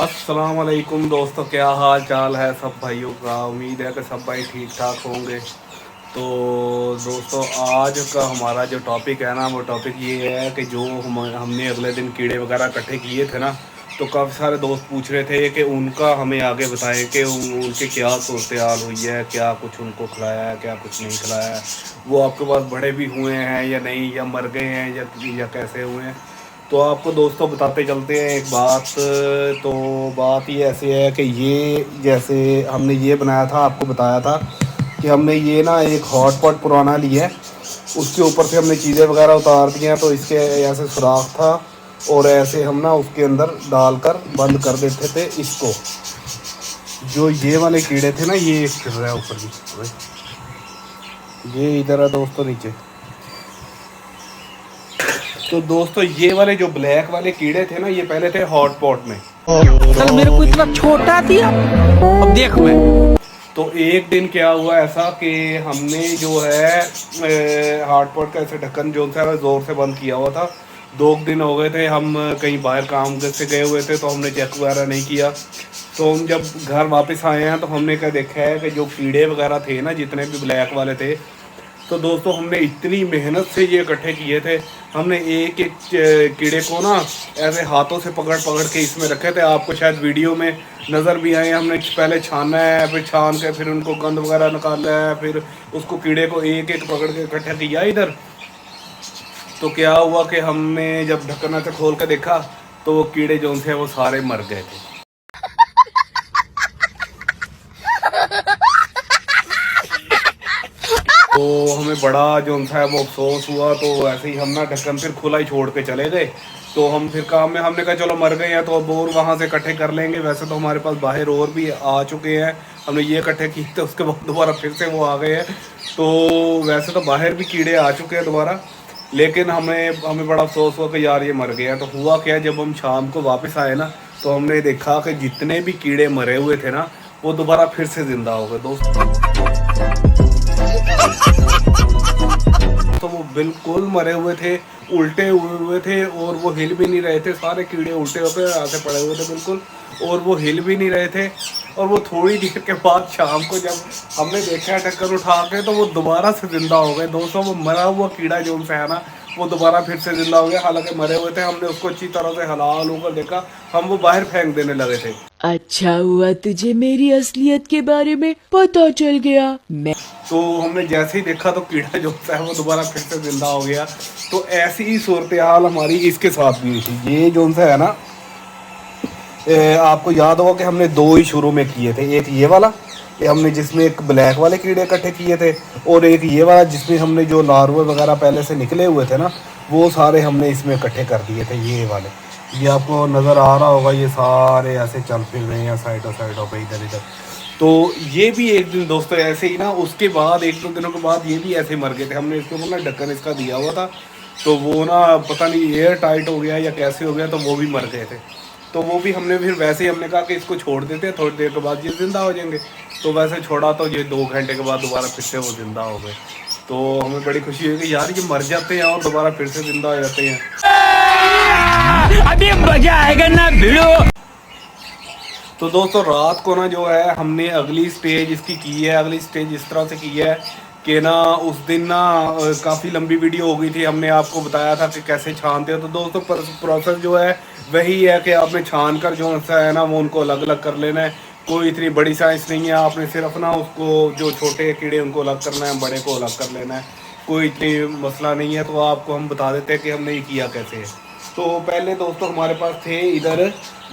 अस्सलाम वालेकुम दोस्तों, क्या हाल चाल है सब भाइयों का। उम्मीद है कि सब भाई ठीक ठाक होंगे। तो दोस्तों, आज का हमारा जो टॉपिक है ना, वो टॉपिक ये है कि जो हमने अगले दिन कीड़े वगैरह इकट्ठे किए थे ना, तो काफ़ी सारे दोस्त पूछ रहे थे कि उनका हमें आगे बताएं कि उनके क्या सूरत हाल हुई है, क्या कुछ उनको खिलाया है, क्या कुछ नहीं खिलाया है। वो आपके पास बड़े भी हुए हैं या नहीं, या मर गए हैं या कैसे हुए हैं। तो आपको दोस्तों बताते चलते हैं एक बात। तो बात ये ऐसे है कि ये जैसे हमने ये बनाया था, आपको बताया था कि हमने ये ना एक हॉट पॉट पुराना लिया है, उसके ऊपर से हमने चीज़ें वगैरह उतार दी हैं। तो इसके ऐसे सुराख था और ऐसे हम ना उसके अंदर डालकर बंद कर देते थे इसको। जो ये वाले कीड़े थे ना, ये फिर रहा है ऊपर भी, ये इधर है दोस्तों नीचे। तो दोस्तों, ये वाले जो ब्लैक वाले कीड़े थे ना, ये पहले थे हॉट पॉट में। कल मेरे को इतना छोटा दिया, अब देख मैं। तो एक दिन क्या हुआ ऐसा कि हमने जो है हॉट पॉट का ऐसे ढक्कन जो था ज़ोर से बंद किया हुआ था। 2 दिन हो गए थे, हम कहीं बाहर काम से गए हुए थे, तो हमने चेक वगैरह नहीं किया। तो हम जब घर वापस आए हैं तो हमने क्या देखा है कि जो कीड़े वगैरह थे ना, जितने भी ब्लैक वाले थे, तो दोस्तों हमने इतनी मेहनत से ये इकट्ठे किए थे। हमने एक एक कीड़े को ना ऐसे हाथों से पकड़ पकड़ के इसमें रखे थे। आपको शायद वीडियो में नज़र भी आए। हमने पहले छाना है, फिर छान के फिर उनको गंद वगैरह निकाला है, फिर उसको कीड़े को एक एक पकड़ के इकट्ठा किया इधर। तो क्या हुआ कि हमने जब ढक्कन से खोल के देखा, तो वो कीड़े जो थे वो सारे मर गए थे। तो हमें बड़ा जो था वो अफसोस हुआ। तो ऐसे ही हम ना ढक्कन फिर खुला ही छोड़ के चले गए। तो हम फिर काम में हमने कहा चलो मर गए हैं तो अब और वहाँ से इकट्ठे कर लेंगे। वैसे तो हमारे पास बाहर और भी आ चुके हैं, हमने ये इकट्ठे किए थे, उसके बाद दोबारा फिर से वो आ गए हैं। तो वैसे तो बाहर भी कीड़े आ चुके हैं दोबारा, लेकिन हमें हमें बड़ा अफसोस हुआ कि यार ये मर गया। तो हुआ क्या, जब हम शाम को वापस आए ना, तो हमने देखा कि जितने भी कीड़े मरे हुए थे ना, वो दोबारा फिर से जिंदा हो गए दोस्तों। तो वो बिल्कुल मरे हुए थे, उल्टे हुए थे, और वो हिल भी नहीं रहे थे। सारे कीड़े उल्टे होकर ऐसे पड़े हुए थे बिल्कुल, और वो हिल भी नहीं रहे थे। और वो थोड़ी देर के बाद शाम को जब हमने देखा ढक्कन उठा के, तो वो दोबारा से जिंदा हो गए दोस्तों। वो मरा हुआ कीड़ा जो उनसे है ना, वो दोबारा फिर से जिंदा हो गया। हालांकि मरे हुए थे, हमने उसको अच्छी तरह से हला कर देखा, हम वो बाहर फेंक देने लगे थे। अच्छा हुआ तुझे मेरी असलियत के बारे में पता चल गया। मैं तो हमने जैसे ही देखा तो कीड़ा जो होता है वो दोबारा फिर से जिंदा हो गया। तो ऐसी ही सूरत हाल हमारी इसके साथ भी हुई थी। ये जो है ना, आपको याद होगा कि हमने 2 ही शुरू में किए थे। एक ये वाला, ये हमने जिसमें एक ब्लैक वाले कीड़े इकट्ठे किए थे, और एक ये वाला जिसमें हमने जो लार्वे वगैरह पहले से निकले हुए थे ना, वो सारे हमने इसमें इकट्ठे कर दिए थे। ये वाले, ये आपको नज़र आ रहा होगा, ये सारे ऐसे चल फिर रहे हैं साइडों पे इधर इधर। तो ये भी एक दिन दोस्तों ऐसे ही ना, उसके बाद 1-2 दिनों के बाद ये भी ऐसे मर गए थे। हमने इसके ऊपर ना ढक्कन इसका दिया हुआ था, तो वो ना पता नहीं एयर टाइट हो गया या कैसे हो गया, तो वो भी मर गए थे। तो वो भी हमने फिर वैसे ही हमने कहा कि इसको छोड़ देते हैं, थोड़ी देर के बाद ये ज़िंदा हो जाएंगे। तो वैसे छोड़ा तो ये 2 घंटे के बाद दोबारा फिर से वो ज़िंदा हो गए। तो हमें बड़ी खुशी हुई कि यार ये मर जाते हैं और दोबारा फिर से ज़िंदा हो जाते हैं। अभी मजा आएगा ना भिड़ो। तो दोस्तों, रात को ना जो है हमने अगली स्टेज इसकी की है। अगली स्टेज इस तरह से की है कि ना, उस दिन ना काफ़ी लंबी वीडियो हो गई थी। हमने आपको बताया था कि कैसे छानते हैं। तो दोस्तों, प्रोसेस जो है वही है कि आपने छान कर जो है ना, वो उनको अलग अलग कर लेना है। कोई इतनी बड़ी साइंस नहीं है, आपने सिर्फ ना उसको जो छोटे कीड़े उनको अलग करना है, बड़े को अलग कर लेना है। कोई इतनी मसला नहीं है। तो आपको हम बता देते हैं कि हमने ये किया कैसे है। तो पहले दोस्तों हमारे पास थे इधर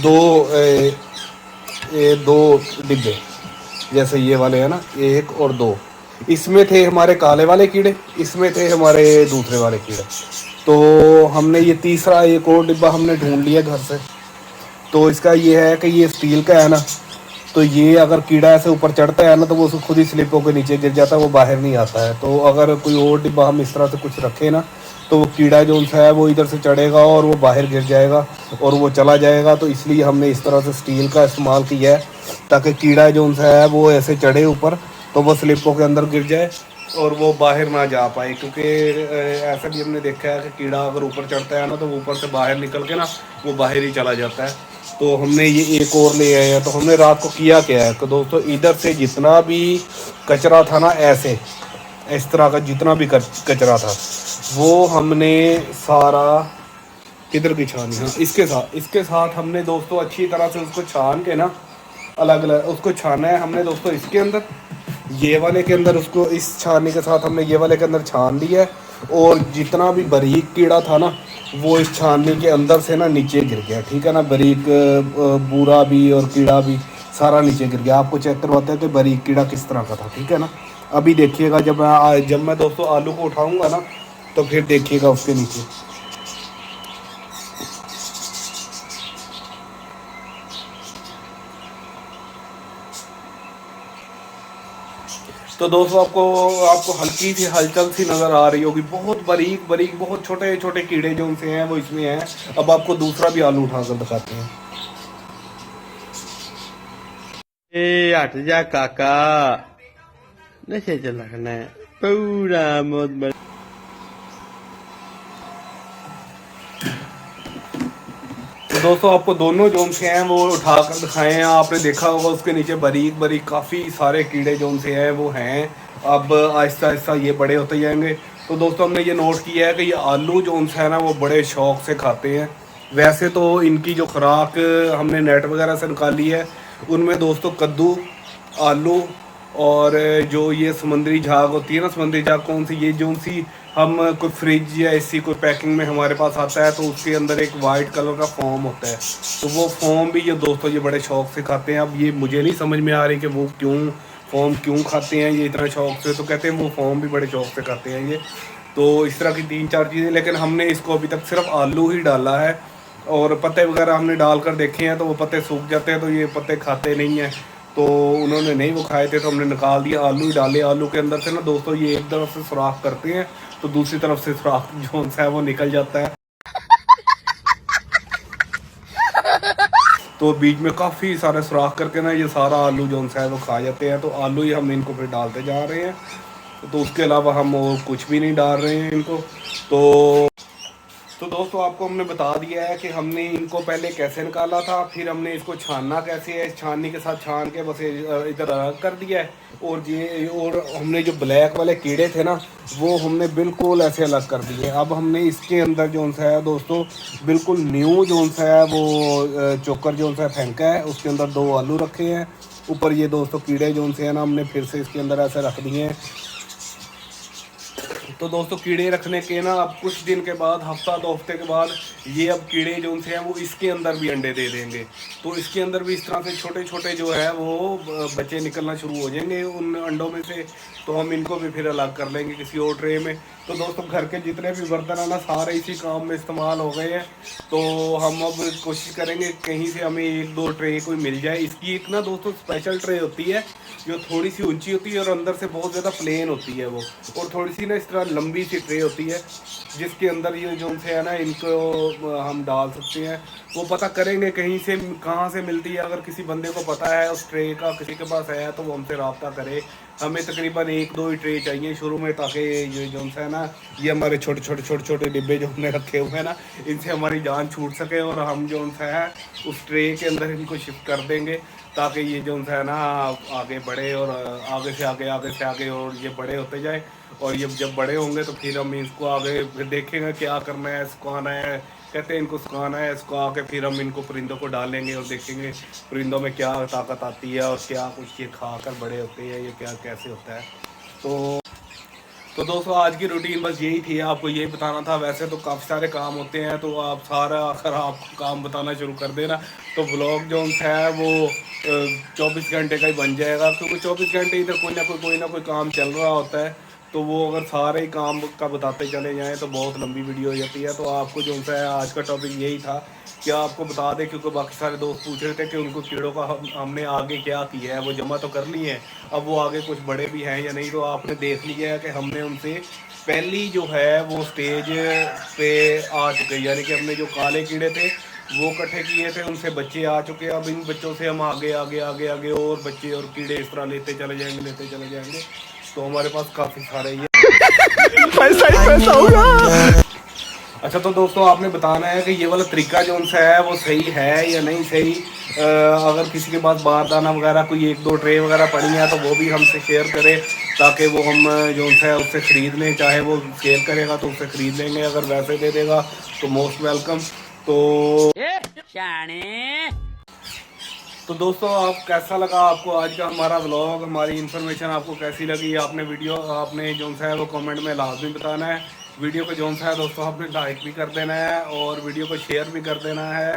दो डिब्बे, जैसे ये वाले हैं ना, 1 और 2। इसमें थे हमारे काले वाले कीड़े, इसमें थे हमारे दूसरे वाले कीड़े। तो हमने ये तीसरा एक और डिब्बा हमने ढूंढ लिया घर से। तो इसका ये है कि ये स्टील का है ना, तो ये अगर कीड़ा ऐसे ऊपर चढ़ता है ना, तो वो उसको खुद ही स्लिप होकर नीचे गिर जाता है, वो बाहर नहीं आता है। तो अगर कोई और डिब्बा हम इस तरह से कुछ रखें ना, तो वो कीड़ा जो उनसा है वो इधर से चढ़ेगा और वो बाहर गिर जाएगा और वो चला जाएगा। तो इसलिए हमने इस तरह से स्टील का इस्तेमाल किया है, ताकि कीड़ा जो उनसा है वो ऐसे चढ़े ऊपर, तो वो स्लिपों के अंदर गिर जाए और वो बाहर ना जा पाए। क्योंकि ऐसा भी हमने देखा है कि कीड़ा अगर ऊपर चढ़ता है ना, तो ऊपर से बाहर निकल के ना वो बाहर ही चला जाता है। तो हमने ये एक और ले आए हैं। तो हमने रात को किया क्या है, तो दोस्तों इधर से जितना भी कचरा था ना, ऐसे इस तरह का जितना भी कचरा था, वो हमने सारा किधर की छानी, हाँ इसके साथ हमने दोस्तों अच्छी तरह से उसको छान के ना, अलग अलग उसको छाना है हमने दोस्तों। इसके अंदर ये वाले के अंदर उसको इस छाननी के साथ हमने ये वाले के अंदर छान लिया है। और जितना भी बारीक कीड़ा था ना, वो इस छाननी के अंदर से ना नीचे गिर गया, ठीक है ना। बारीक बूरा भी और कीड़ा भी सारा नीचे गिर गया। आपको चेक करवाते हैं कि बारीक कीड़ा किस तरह का था, ठीक है ना। अभी देखिएगा जब मैं दोस्तों आलू को उठाऊंगा ना, तो फिर देखिएगा उसके नीचे। तो दोस्तों आपको आपको हल्की सी हलचल सी नज़र आ रही होगी। बहुत बारीक बारीक बहुत छोटे छोटे कीड़े जो उनसे हैं वो इसमें हैं। अब आपको दूसरा भी आलू उठाकर दिखाते हैं। ए हट जा काका, नशे च लगना है पूरा मौत। तो दोस्तों आपको दोनों जोन से हैं वो उठाकर दिखाए हैं। आपने देखा होगा उसके नीचे बारीक बारीक काफ़ी सारे कीड़े जोन से हैं वो हैं। अब आहिस्ता आहिस्ता ये बड़े होते जाएंगे। तो दोस्तों हमने ये नोट किया है कि ये आलू जोन से है ना, वो बड़े शौक से खाते हैं। वैसे तो इनकी जो खुराक हमने नेट वगैरह से निकाली है, उनमें दोस्तों कद्दू, आलू और जो ये समुद्री झाग होती है ना, समुद्री झाग कौन सी, ये जो सी हम कोई फ्रिज या ऐसी कोई पैकिंग में हमारे पास आता है, तो उसके अंदर एक वाइट कलर का फोम होता है। तो वो फोम भी ये दोस्तों ये बड़े शौक से खाते हैं। अब ये मुझे नहीं समझ में आ रही कि वो फोम क्यों खाते हैं ये इतना शौक से। तो कहते हैं वो फोम भी बड़े शौक से खाते हैं ये। तो इस तरह की 3-4 चीज़ें, लेकिन हमने इसको अभी तक सिर्फ आलू ही डाला है। और पत्ते वगैरह हमने डाल कर देखे हैं, तो वो पत्ते सूख जाते हैं, तो ये पत्ते खाते नहीं हैं। तो उन्होंने नहीं वो खाए थे, तो हमने निकाल दिया, आलू ही डाले। आलू के अंदर से ना दोस्तों ये एक तरफ से सुराख करते हैं, तो दूसरी तरफ से सुराख जो है वो निकल जाता है। तो बीच में काफ़ी सारे सुराख करके ना ये सारा आलू जो है वो खा जाते हैं। तो आलू ही हम इनको फिर डालते जा रहे हैं। तो उसके अलावा हम और कुछ भी नहीं डाल रहे हैं इनको। तो दोस्तों आपको हमने बता दिया है कि हमने इनको पहले कैसे निकाला था, फिर हमने इसको छानना कैसे है। छाननी के साथ छान के बस इधर अलग कर दिया है। और हमने जो ब्लैक वाले कीड़े थे ना, वो हमने बिल्कुल ऐसे अलग कर दिए। अब हमने इसके अंदर जो सा है दोस्तों बिल्कुल न्यू जो सा है वो चोकर जो सा फेंका है। उसके अंदर 2 आलू रखे हैं। ऊपर ये दोस्तों कीड़े जो से है ना, हमने फिर से इसके अंदर ऐसे रख दिए हैं। तो दोस्तों कीड़े रखने के ना अब कुछ दिन के बाद, हफ्ता 2 हफ्ते के बाद, ये अब कीड़े जो उनसे हैं वो इसके अंदर भी अंडे दे देंगे। तो इसके अंदर भी इस तरह से छोटे छोटे जो है वो बच्चे निकलना शुरू हो जाएंगे उन अंडों में से। तो हम इनको भी फिर अलग कर लेंगे किसी और ट्रे में। तो दोस्तों घर के जितने भी बर्तन है ना, सारे इसी काम में इस्तेमाल हो गए हैं। तो हम अब कोशिश करेंगे कहीं से हमें 1-2 ट्रे कोई मिल जाए। इसकी एक ना दोस्तों स्पेशल ट्रे होती है जो थोड़ी सी ऊंची होती है और अंदर से बहुत ज़्यादा प्लेन होती है वो, और थोड़ी सी ना इस तरह लंबी सी ट्रे होती है, जिसके अंदर ये जो से है ना इनको हम डाल सकते हैं। वो पता करेंगे कहीं से कहाँ से मिलती है। अगर किसी बंदे को पता है उस ट्रे का, किसी के पास है, तो वो हमसे रब्ता करे। हमें तकरीबन 1-2 ही ट्रे चाहिए शुरू में, ताकि ये जो है ना, ये हमारे छोटे डिब्बे जो हमने रखे हुए हैं ना, इनसे हमारी जान छूट सके और हम जो है उस ट्रे के अंदर इनको शिफ्ट कर देंगे, ताकि ये जो है ना आगे बढ़े और आगे से आगे और ये बड़े होते जाए। और ये जब बड़े होंगे तो फिर हम इसको आगे फिर देखेंगे क्या करना है, सुखाना है। कहते हैं इनको सुखाना है, सुखा के फिर हम इनको परिंदों को डालेंगे और देखेंगे परिंदों में क्या ताकत आती है और क्या कुछ ये खा कर बड़े होते हैं, ये क्या कैसे होता है। तो दोस्तों आज की रूटीन बस यही थी, आपको यही बताना था। वैसे तो काफ़ी सारे काम होते हैं, तो आप सारा अगर आपको काम बताना शुरू कर देना तो व्लॉग जो है वो 24 घंटे का ही बन जाएगा, क्योंकि 24 घंटे इधर कोई ना कोई काम चल रहा होता है। तो वो अगर सारे ही काम का बताते चले जाएं तो बहुत लंबी वीडियो हो जाती है। तो आपको जो है आज का टॉपिक यही था कि आपको बता दें, क्योंकि बाकी सारे दोस्त पूछ रहे थे कि उनको कीड़ों का हमने आगे क्या किया है। वो जमा तो कर ली है, अब वो आगे कुछ बड़े भी हैं या नहीं, तो आपने देख लिया है कि हमने उनसे पहली जो है वो स्टेज पे आ चुके हैं। यानी कि हमने जो काले कीड़े थे वो इकट्ठे किए थे, उनसे बच्चे आ चुके हैं। अब इन बच्चों से हम आगे और बच्चे और कीड़े इस तरह लेते चले जाएंगे। तो हमारे पास काफ़ी सारे ये पैसा ही पैसा होगा। अच्छा तो दोस्तों आपने बताना है कि ये वाला तरीका जो उनसे है वो सही है या नहीं सही। अगर किसी के पास बारदाना वगैरह कोई 1-2 ट्रे वगैरह पड़ी है तो वो भी हमसे शेयर करे, ताकि वो हम जो उनसे है उससे ख़रीद लें। चाहे वो सेल करेगा तो उससे ख़रीद लेंगे, अगर वैसे दे देगा तो मोस्ट वेलकम। तो दोस्तों आप कैसा लगा आपको आज का हमारा व्लॉग, हमारी इन्फॉर्मेशन आपको कैसी लगी? आपने वीडियो आपने जो सा है वो कमेंट में लाजमी बताना है। वीडियो को जो सा है दोस्तों आपने लाइक भी कर देना है और वीडियो को शेयर भी कर देना है,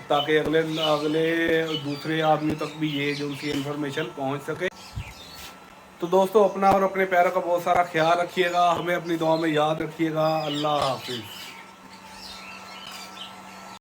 ताकि अगले अगले दूसरे आदमी तक भी ये जो सी इन्फॉर्मेशन पहुंच सके। तो दोस्तों अपना और अपने प्यारों का बहुत सारा ख्याल रखिएगा, हमें अपनी दुआ में याद रखिएगा। अल्लाह हाफिज़।